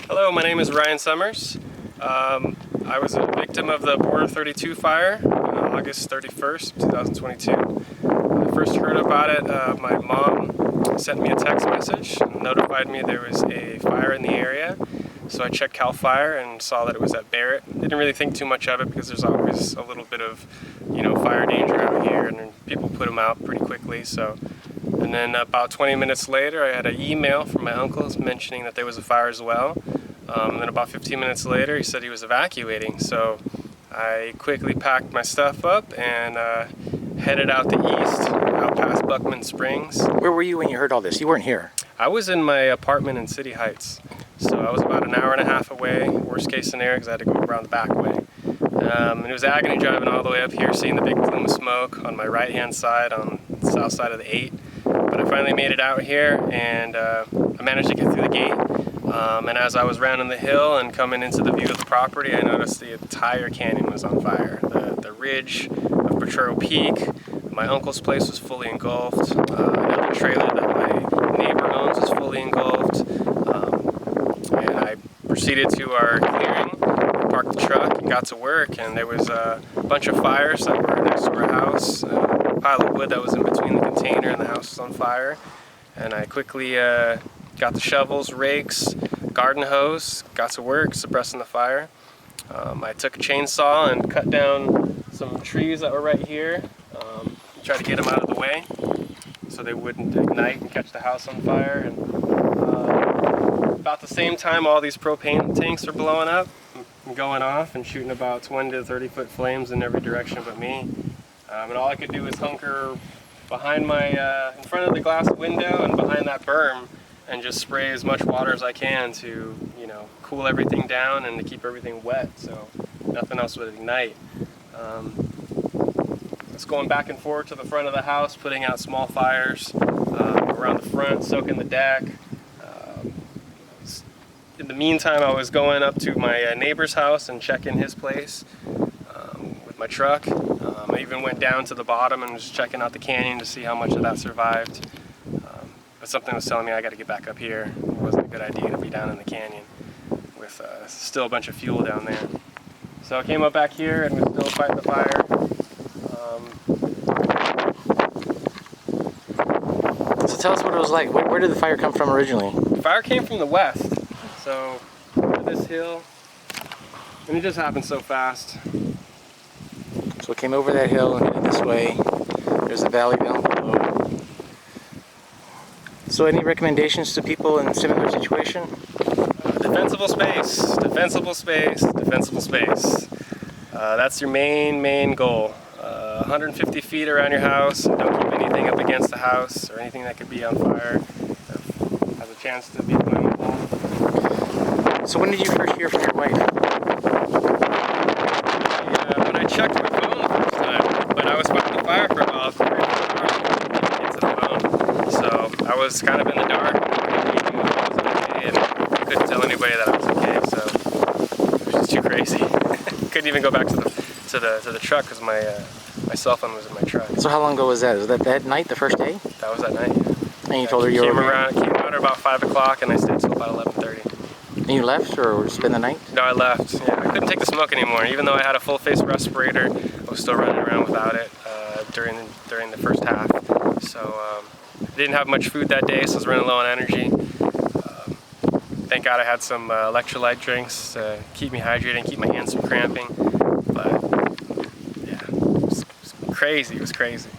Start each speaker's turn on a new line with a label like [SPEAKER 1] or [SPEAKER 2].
[SPEAKER 1] Hello, my name is Ryan Sommers. I was a victim of the Border32 fire on August 31st, 2022. When I first heard about it, my mom sent me a text message and notified me there was a fire in the area. So I checked CAL FIRE and saw that it was at Barrett. Didn't really think too much of it because there's always a little bit of, fire danger out here, and people put them out pretty quickly. And then about 20 minutes later, I had an email from my uncles mentioning that there was a fire as well. And then about 15 minutes later, he said he was evacuating. So I quickly packed my stuff up and headed out the east, out past Buckman Springs.
[SPEAKER 2] Where were you when you heard all this? You weren't here.
[SPEAKER 1] I was in my apartment in City Heights. So I was about an hour and a half away, worst case scenario, because I had to go around the back way. And it was agony driving all the way up here, seeing the big plume of smoke on my right-hand side, on the south side of the 8. But I finally made it out here, and I managed to get through the gate. And as I was rounding the hill and coming into the view of the property, I noticed the entire canyon was on fire. The ridge of Potrero Peak, my uncle's place was fully engulfed. Another trailer that my neighbor owns was fully engulfed. And I proceeded to our clearing, parked the truck, and got to work. And there was a bunch of fires that were next to our house. A pile of wood that was in between the container and the house was on fire. And I quickly got the shovels, rakes, garden hose, got to work suppressing the fire. I took a chainsaw and cut down some trees that were right here. Tried to get them out of the way so they wouldn't ignite and catch the house on fire. And about the same time, all these propane tanks are blowing up and going off and shooting about 20 to 30 foot flames in every direction but me. And all I could do was hunker behind my, in front of the glass window and behind that berm, and just spray as much water as I can to, cool everything down and to keep everything wet, so nothing else would ignite. Just going back and forth to the front of the house, putting out small fires around the front, soaking the deck. In the meantime, I was going up to my neighbor's house and checking his place with my truck. I even went down to the bottom and was checking out the canyon to see how much of that survived. But something was telling me I got to get back up here. It wasn't a good idea to be down in the canyon with still a bunch of fuel down there. So I came up back here and was still fighting the fire.
[SPEAKER 2] So tell us what it was like. Where did the fire come from originally?
[SPEAKER 1] The fire came from the west. So this hill, and it just happened so fast.
[SPEAKER 2] So it came over that hill and headed this way. There's a valley down below. So any recommendations to people in a similar situation?
[SPEAKER 1] Defensible space, defensible space, defensible space. That's your main goal. 150 feet around your house. Don't keep anything up against the house or anything that could be on fire. Has a chance to be flammable.
[SPEAKER 2] So when did you first hear from your wife?
[SPEAKER 1] When I checked my phone the first time, but I was fighting the fire for a while before I get to the phone. So I was kind of in the dark. I wasn't okay, and I couldn't tell anybody that I was okay. So it was just too crazy. Couldn't even go back to the truck because my cell phone was in my truck.
[SPEAKER 2] So how long ago was that? Was that night, the first day?
[SPEAKER 1] That was that night. Yeah.
[SPEAKER 2] And you told her you were
[SPEAKER 1] came out at about 5 o'clock, and I stayed till about 11:30.
[SPEAKER 2] And you left or spent the night?
[SPEAKER 1] No, I left. Yeah, I couldn't take the smoke anymore. Even though I had a full face respirator, I was still running around without it during the first half. So I didn't have much food that day, so I was running low on energy. Thank God I had some electrolyte drinks to keep me hydrated and keep my hands from cramping. But yeah, it was crazy. It was crazy.